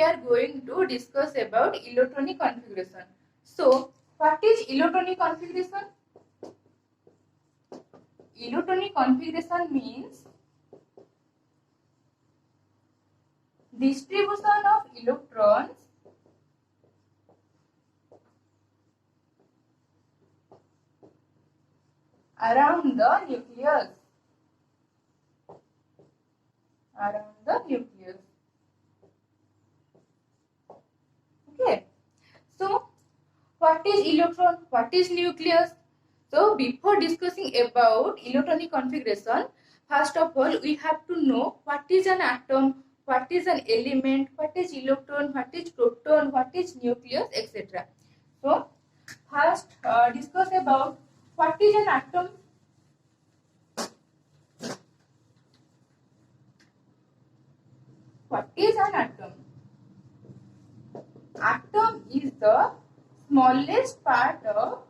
we are going to discuss about electronic configuration. So, what is electronic configuration? Electronic configuration means distribution of electrons around the nucleus. Around the nucleus. Okay. So, what is electron? What is nucleus? So, before discussing about electronic configuration, first of all, we have to know what is an atom, what is an element, what is electron, what is proton, what is nucleus, etc. So, first discuss about what is an atom. What is an atom? Atom is the smallest part of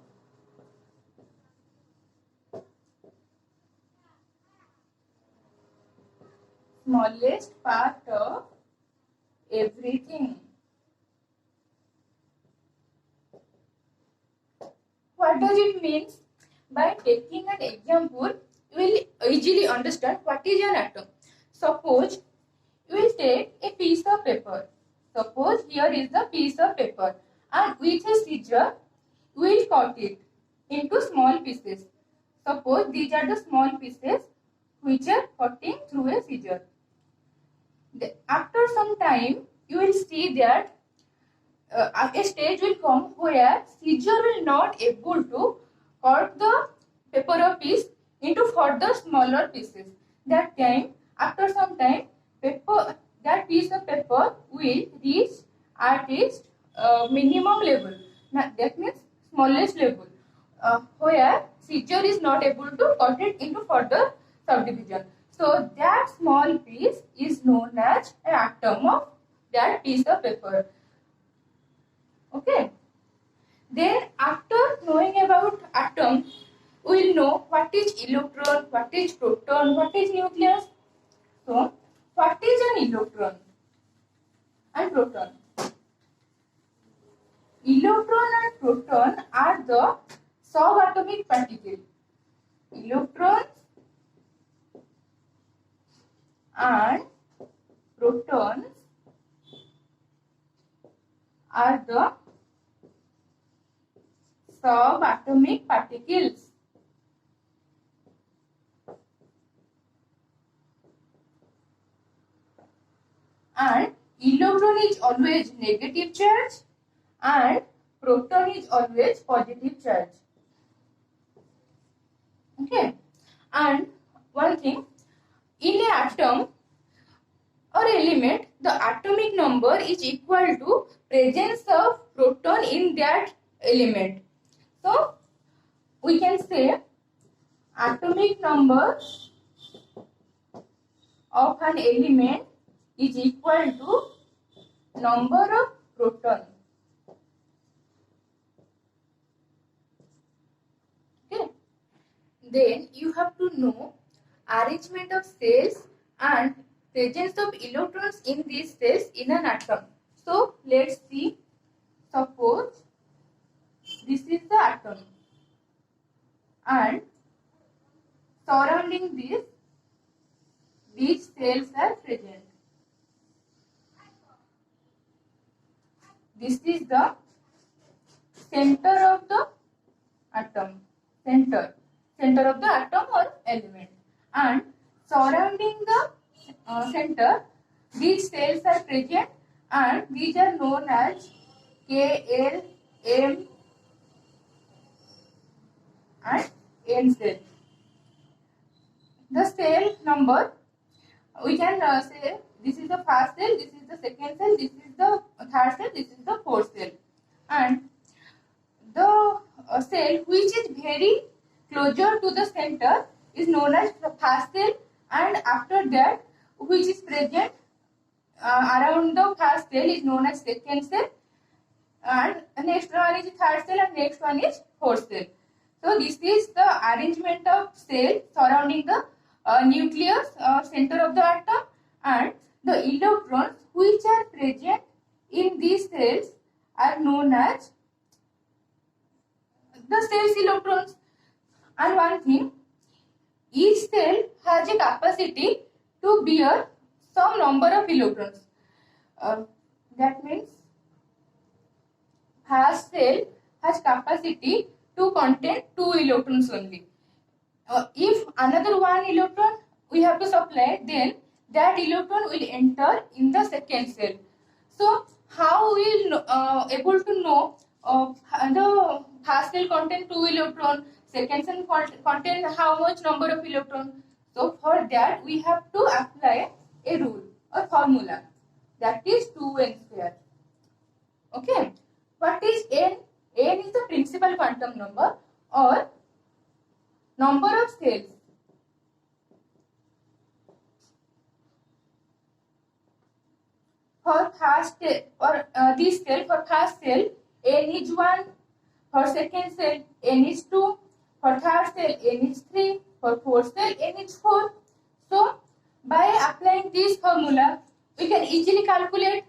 everything. What does it mean? By taking an example, you will easily understand what is an atom. Suppose you will take a piece of paper. Suppose here is the piece of paper, and with a scissor you will cut it into small pieces. Suppose these are the small pieces which are cutting through a scissor. After some time you will see that a stage will come where scissor will not able to cut the paper piece into further smaller pieces. That time, after some time, that piece of paper will reach at its minimum level. Now, that means smallest level, where scissor is not able to cut it into further subdivision. So that small piece is known as an atom of that piece of paper. Okay. Then after knowing about atom, we will know what is electron, what is proton, what is nucleus. So, what is an electron and proton? Electron and proton are the subatomic particles. Electrons and protons are the subatomic particles. And electron is always negative charge and proton is always positive charge. Okay. And one thing, in an atom or element, the atomic number is equal to presence of proton in that element. So, we can say atomic number of an element is equal to number of proton. Okay. Then you have to know arrangement of cells and presence of electrons in these cells in an atom. So let's see. Suppose this is the atom, and surrounding this, these cells are present. This is the center of the atom, center of the atom or element, and surrounding the center, these cells are present, and these are known as K, L, M and N cell. The cell number, we can say this is the first cell, this is the second cell, this is the third cell, this is the fourth cell. And the cell which is very closer to the center is known as the first cell, and after that which is present around the first cell is known as second cell, and next one is third cell, and next one is fourth cell. So this is the arrangement of cells surrounding the nucleus, center of the atom, and the electrons which are present in these cells are known as the cell's electrons. And one thing, each cell has a capacity to bear some number of electrons. That means first cell has capacity to contain 2 electrons only. If another 1 electron we have to supply, then that electron will enter in the second cell. So how we will able to know the first cell contain 2 electron, second cell contain how much number of electron? So for that we have to apply a rule or formula, that is 2n square. Okay, what is n? N is the principal quantum number or number of cells. For first or this cell, for first cell n is 1, for second cell n is 2, for third cell n is 3, for fourth cell n is 4. So by applying this formula we can easily calculate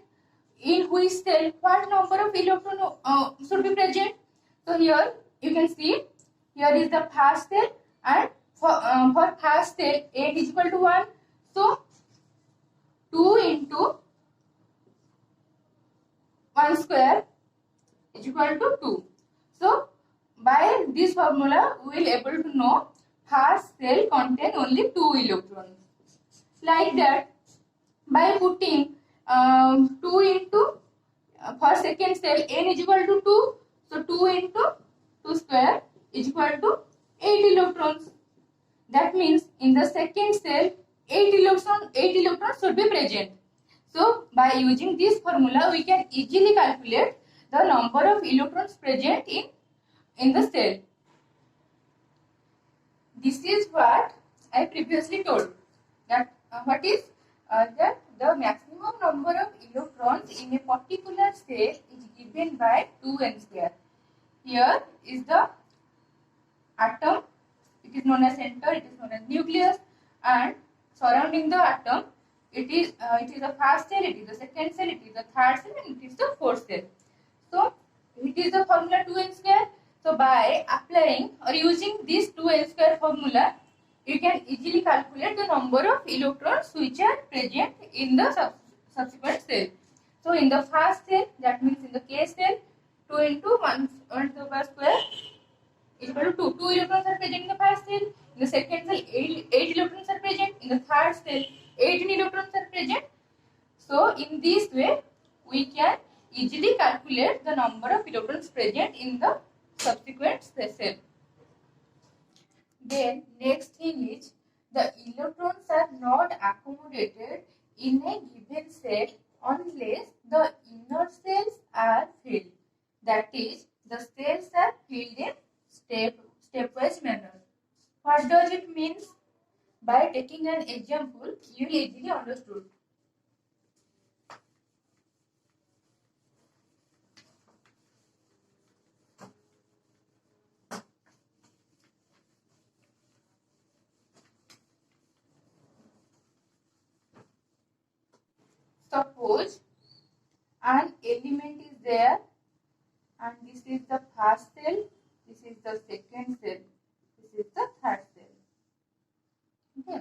in which cell what number of electrons should be present. So here you can see, here is the first cell, and for first cell n is equal to 1. So 2 into 1 square is equal to 2. So by this formula we will able to know first cell contain only 2 electrons. Like that, by putting 2 into for second cell n is equal to 2, so 2 into 2 square is equal to 8 electrons. That means in the second cell 8 electrons should be present. So by using this formula we can easily calculate the number of electrons present in the cell. This is what I previously told, that what is that the maximum number of electrons in a particular cell is given by 2n square. Here is the atom, it is known as center, it is known as nucleus, and surrounding the atom it is the first cell, it is the second cell, it is the third cell, and it is the fourth cell. So it is the formula 2n square. So by applying or using this 2n square formula, you can easily calculate the number of electrons which are present in the subsequent cell. So in the first cell, that means in the K cell, 2 into 1 to the power square is equal to 2. 2 electrons are present in the first cell. In the second cell, 8 electrons are present. In the third cell, 18 electrons are present. So in this way, we can easily calculate the number of electrons present in the subsequent cell. Then next thing is, the electrons are not accommodated in a given cell unless the inner cells are filled. That is, the cells are filled in stepwise manner. What does it mean? By taking an example, you will easily understood. Suppose an element is there, and this is the first cell, this is the second cell, this is the third cell. Okay,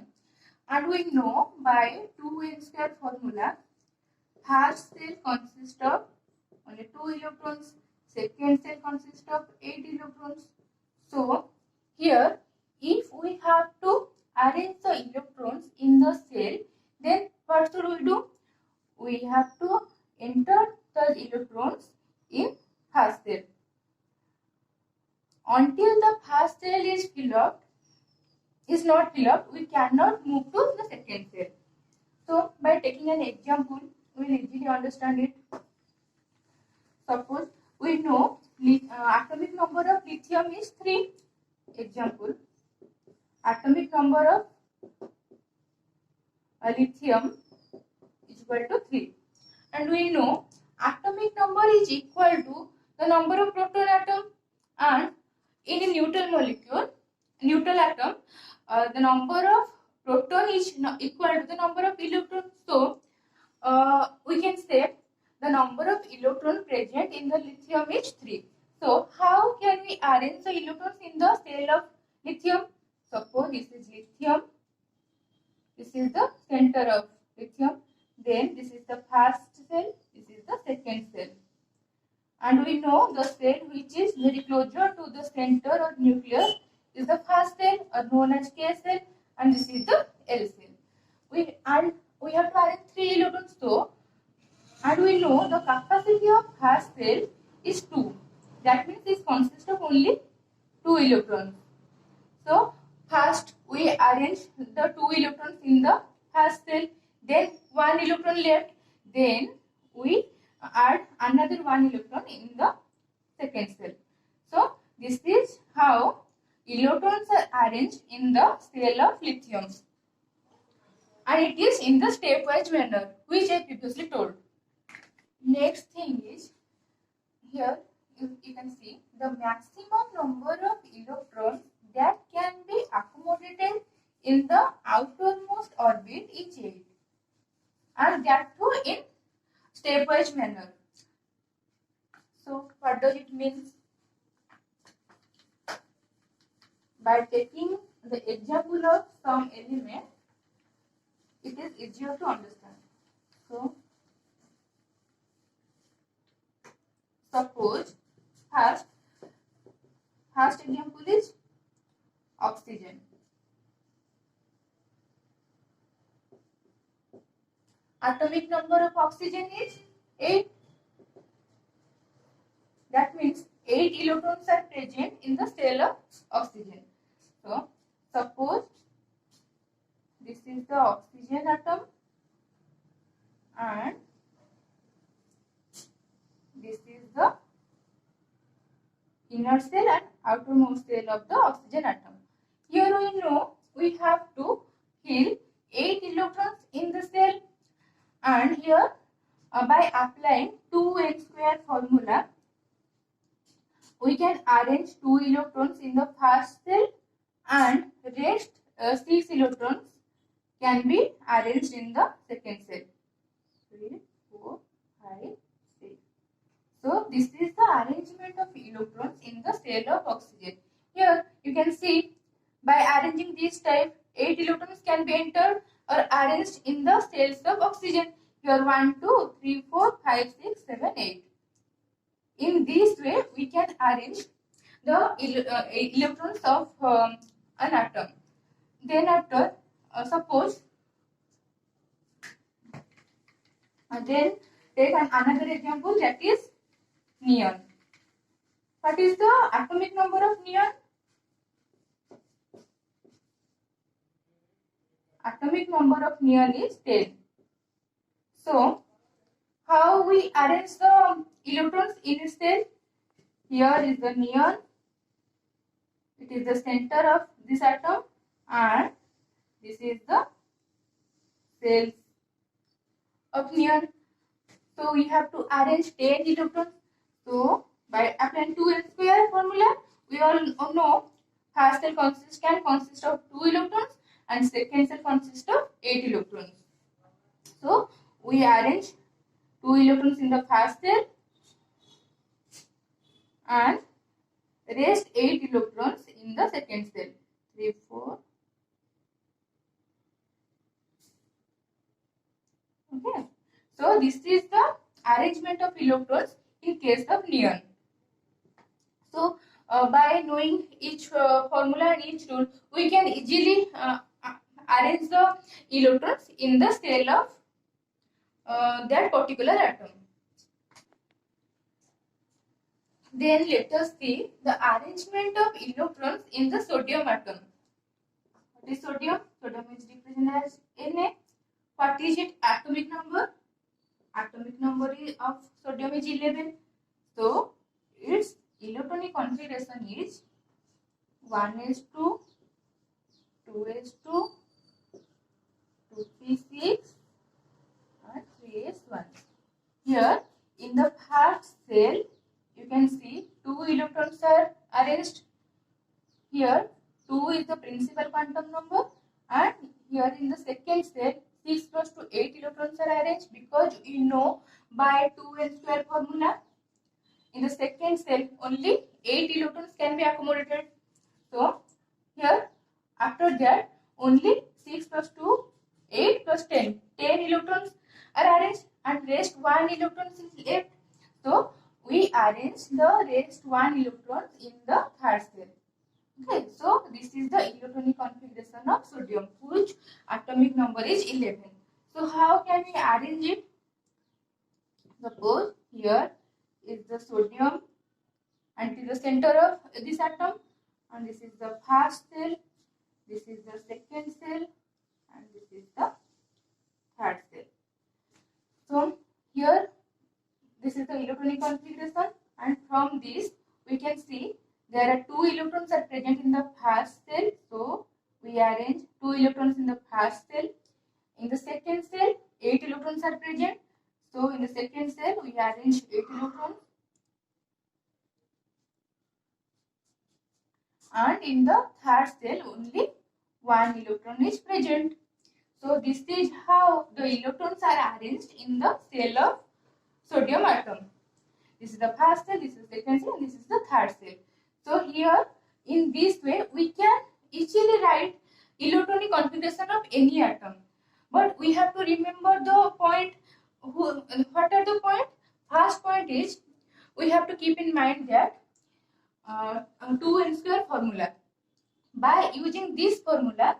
and we know by 2n square formula, first cell consists of only 2 electrons, second cell consists of 8 electrons. So here, if we have to arrange the electrons in the cell, then what should we do? We have to enter the electrons in first cell. Until the first cell is not filled up, we cannot move to the second cell. So by taking an example, we will easily understand it. Suppose we know atomic number of lithium is 3. Example, atomic number of lithium is equal to 3, and we know atomic number is equal to the number of proton atom, and in a neutral atom, the number of proton is equal to the number of electrons. So we can say the number of electrons present in the lithium is 3. So how can we arrange the electrons in the cell of lithium? Suppose this is lithium. This is the center of lithium. Then this is the first cell. This is the second cell. And we know the cell which is very closer to the center or nucleus is the first cell, or known as K cell, and this is the L cell. We have to arrange 3 electrons though, and we know the capacity of first cell is 2. That means it consists of only 2 electrons. So first we arrange the 2 electrons in the first cell, then 1 electron left, then we add another 1 electron in the second cell. So this is how electrons are arranged in the cell of lithium, and it is in the stepwise manner which I previously told. Next thing is, here you can see the maximum number of electrons that can be accommodated in the outermost orbit is 8, and that too in stepwise manner. So what does it mean? By taking the example of some element, it is easier to understand. So suppose first example is oxygen. Atomic number of oxygen is 8. That means 8 electrons are present in the cell of oxygen. So suppose this is the oxygen atom, and this is the inner cell and outermost cell of the oxygen atom. Here we know we have to fill 8 electrons in the cell, and here by applying 2n square formula, we can arrange 2 electrons in the first cell, and rest 6 electrons can be arranged in the second cell. 3, 4, 5, 6. So this is the arrangement of electrons in the cell of oxygen. Here you can see by arranging this type, 8 electrons can be entered or arranged in the cells of oxygen. Here 1, 2, 3, 4, 5, 6, 7, 8. In this way, we can arrange the electrons of an atom. Then after, suppose, then take another example, that is neon. What is the atomic number of neon? Atomic number of neon is 10. So, how we arrange the electrons in a cell? Here is the neon. It is the center of this atom, and this is the cells of neon. So we have to arrange 10 electrons. So by applying 2n square formula, we all know first cell can consist of 2 electrons and second cell consists of 8 electrons. So we arrange 2 electrons in the first cell and rest 8 electrons in the second cell. 3, 4. Okay. So this is the arrangement of electrons in case of neon. So by knowing each formula and each rule, we can easily arrange the electrons in the cell of that particular atom. Then let us see the arrangement of electrons in the sodium atom. What is sodium? Sodium is represented as Na. What is its atomic number? Atomic number of sodium is 11. So its electronic configuration is 1s2, 2s2, 2p6 and 3s1. Here in the first cell, you can see 2 electrons are arranged. Here 2 is the principal quantum number, and here in the second cell 6 plus 2 8 electrons are arranged because we know by 2n square formula in the second cell only 8 electrons can be accommodated. So here after that only 6 plus 2 8 plus 10 electrons are arranged and rest 1 electron is left. So we arrange the rest 1 electrons in the third cell. Okay, so this is the electronic configuration of sodium, which atomic number is 11. So how can we arrange it? Suppose here is the sodium and it is the center of this atom, and this is the first cell, this is the second cell, and this is the third cell. So here this is the electronic configuration, and from this we can see there are 2 electrons are present in the first cell. So we arrange 2 electrons in the first cell. In the second cell 8 electrons are present. So in the second cell we arrange 8 electrons. And in the third cell only 1 electron is present. So this is how the electrons are arranged in the cell of sodium atom. This is the first cell, this is the second cell, and this is the third cell. So here in this way we can easily write electronic configuration of any atom. But we have to remember the point. What are the point? First point is we have to keep in mind that 2n square formula. By using this formula,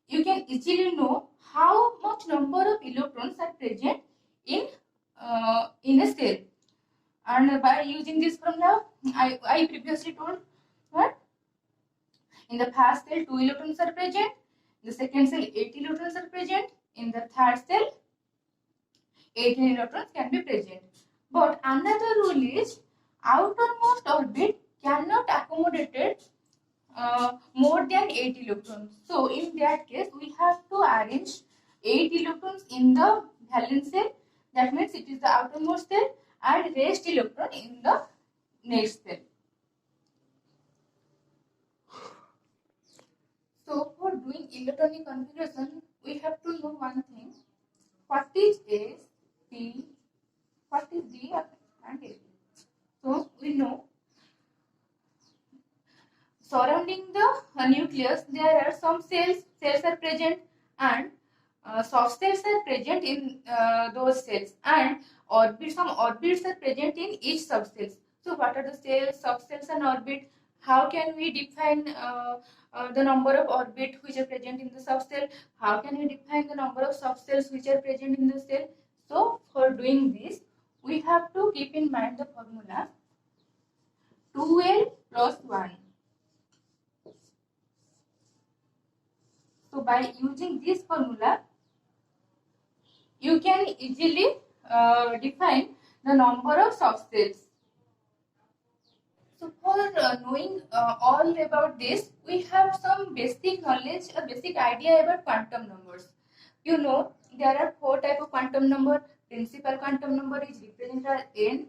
you can easily know how much number of electrons are present in a cell. And by using this formula, I previously told what? In the first cell 2 electrons are present, in the second cell 8 electrons are present, in the third cell 18 electrons can be present. But another rule is outermost orbit cannot accommodate more than 8 electrons. So in that case we have to arrange 8 electrons in the valence cell. That means it is the outermost cell, and rest electron in the next cell. So for doing electronic configuration we have to know one thing. What is S, P, what is D and A. So we know surrounding the nucleus there are some cells are present, and soft cells are present in those cells, and some orbits are present in each subcells. So what are the cells, subcells and orbit? How can we define the number of orbit which are present in the subcell? How can we define the number of subcells which are present in the cell? So for doing this we have to keep in mind the formula 2L plus 1. So by using this formula, you can easily define the number of subcells. So for knowing all about this, we have some basic knowledge, a basic idea about quantum numbers. You know, there are 4 types of quantum number. Principal quantum number is represented as N.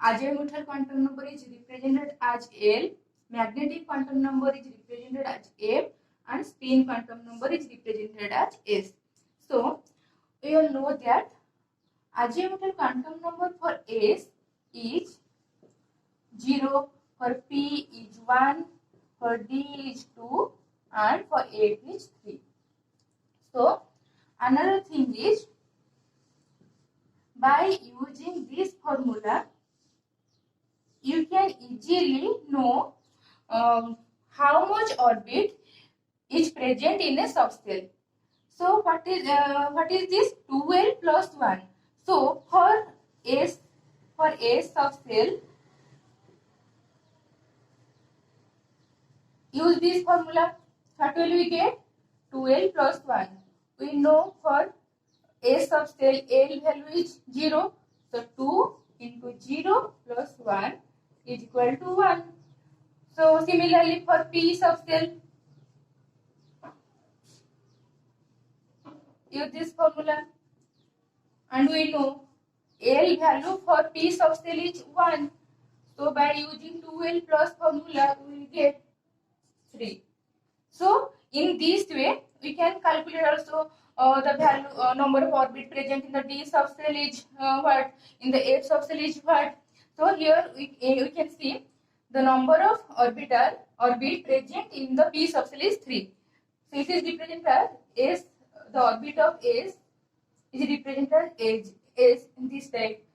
Azimuthal quantum number is represented as L. Magnetic quantum number is represented as F. And spin quantum number is represented as S. So we all know that azimuthal quantum number for S is 0, for P is 1, for D is 2, and for F is 3. So another thing is, by using this formula you can easily know how much orbit is present in a subcell. So what is this? 2L plus 1. So for S subcell, use this formula. What will we get? 2L plus 1. We know for S subcell L value is 0. So 2 into 0 plus 1 is equal to 1. So similarly for P subcell, use this formula, and we know L value for P subcell is 1. So by using 2L plus formula we will get 3. So in this way we can calculate also the value number of orbit present in the d subcell is what, in the H subcell is what. So here we can see the number of orbit present in the p subcell is 3. So it is represented as S, the orbit of S is represented as S in this type.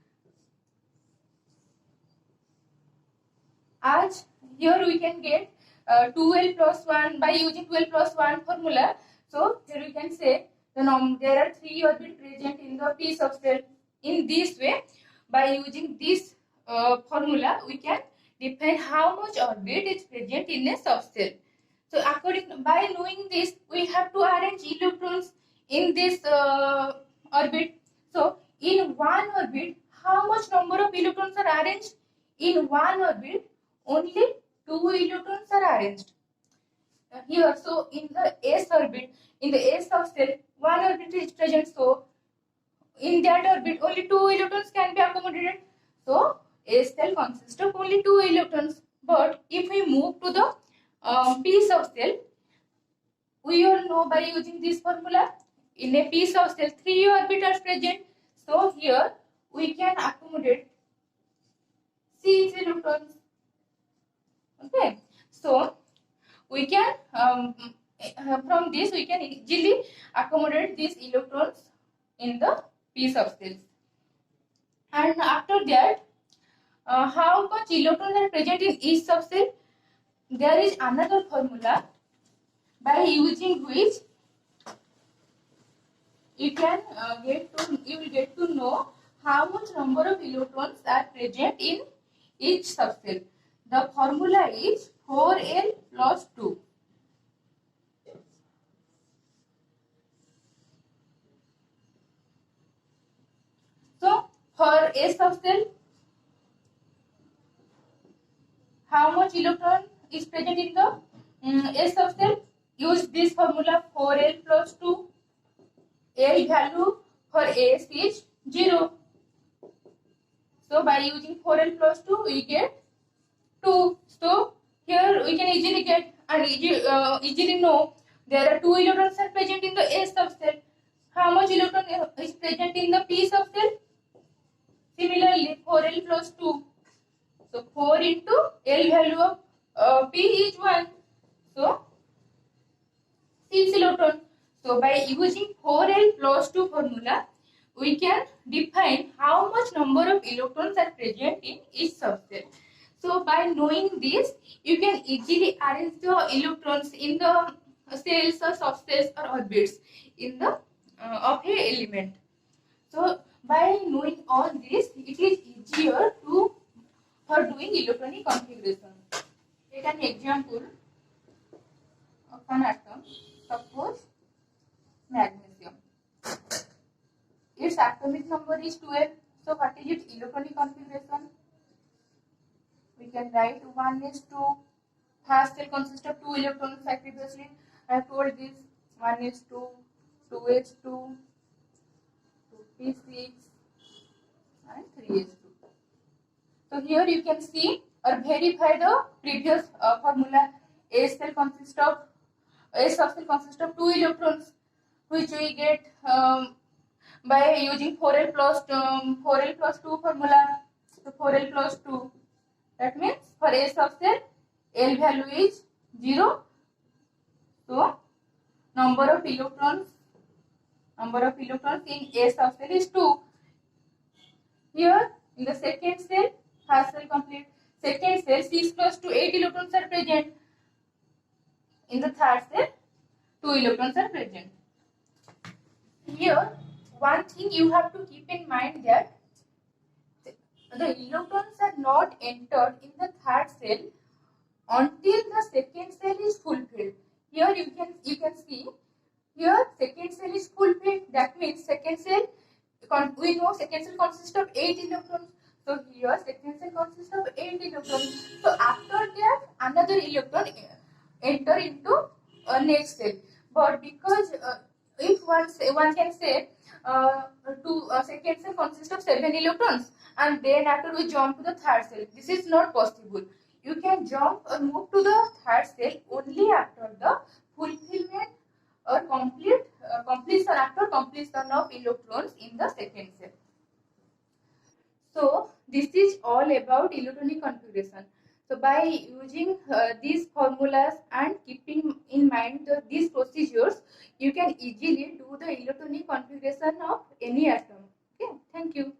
As here we can get 2l plus 1 by using 2l plus 1 formula. So here we can say there are 3 orbits present in the p subcell. In this way, by using this formula, we can define how much orbit is present in a subcell. So by knowing this, we have to arrange electrons in this orbit. So in one orbit, how much number of electrons are arranged? In one orbit, only 2 electrons are arranged. Here, so in the S orbit, in the S subcell, one orbit is present. So in that orbit, only 2 electrons can be accommodated. So S cell consists of only 2 electrons. But if we move to the p subcell, we all know by using this formula, in a p subcell 3 orbits are present. So here we can accommodate 6 electrons. Okay, so we can from this we can easily accommodate these electrons in the p subcells. And after that, how much electrons are present in each subcell? There is another formula by using which you will get to know how much number of electrons are present in each subcell. The formula is 4l plus 2. So for a subcell, how much electron is present in the S subcell? Use this formula 4l plus 2. L value for S is 0. So by using 4l plus 2, we get 2. So here we can easily get and easily know there are 2 electrons are present in the S subcell. How much electron is present in the P subcell? Similarly, 4l plus 2. So 4 into L value of P is 1. So 6 electrons. So by using 4l plus 2 formula, we can define how much number of electrons are present in each subcell. So by knowing this, you can easily arrange the electrons in the cells or subcells or orbits in the of a element. So by knowing all this, it is easier for doing electronic configuration. Take an example of an atom. Suppose magnesium. Its atomic number is 12. So what is its electronic configuration? We can write 1s2. First cell consists of 2 electrons. Like previously I have told this 1s2, 2s2, 2p6 and 3s2. So here you can see or verify the previous formula. A cell consists of subcell consists of 2 electrons, which we get by using 4l plus 2 formula. So 4l plus 2. That means for A subcell, L value is 0. So number of electrons in A subcell is 2. Here in the second cell, first cell complete. Second cell, 6 plus 2, 8 electrons are present. In the third cell, 2 electrons are present. Here, one thing you have to keep in mind that the electrons are not entered in the third cell until the second cell is fulfilled. Here you can see here second cell is fulfilled. That means second cell, we know second cell consists of 8 electrons. So here second cell consists of 8 electrons. So after that another electron enter into next cell. But because if one can say second cell consists of 7 electrons, and then after we jump to the third cell, this is not possible. You can jump or move to the third cell only after the fulfillment or completion after completion of electrons in the second cell. So this is all about electronic configuration. So by using these formulas and keeping in mind these procedures, you can easily do the electronic configuration of any atom. Okay, thank you.